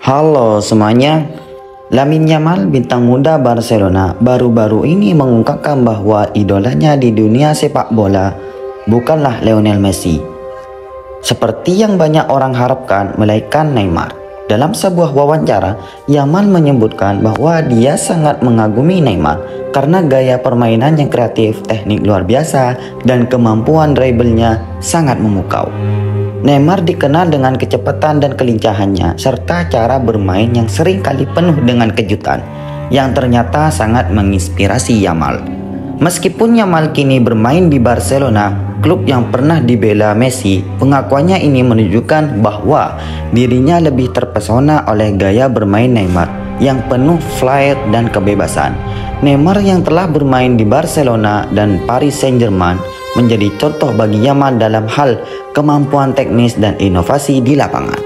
Halo semuanya, Lamine Yamal, bintang muda Barcelona, baru-baru ini mengungkapkan bahwa idolanya di dunia sepak bola bukanlah Lionel Messi, seperti yang banyak orang harapkan, melainkan Neymar. Dalam sebuah wawancara, Yamal menyebutkan bahwa dia sangat mengagumi Neymar karena gaya permainan yang kreatif, teknik luar biasa, dan kemampuan dribblenya sangat memukau. Neymar dikenal dengan kecepatan dan kelincahannya, serta cara bermain yang sering kali penuh dengan kejutan, yang ternyata sangat menginspirasi Yamal. Meskipun Yamal kini bermain di Barcelona, klub yang pernah dibela Messi, pengakuannya ini menunjukkan bahwa dirinya lebih terpesona oleh gaya bermain Neymar yang penuh flair dan kebebasan. Neymar yang telah bermain di Barcelona dan Paris Saint-Germain menjadi contoh bagi Yamal dalam hal kemampuan teknis dan inovasi di lapangan.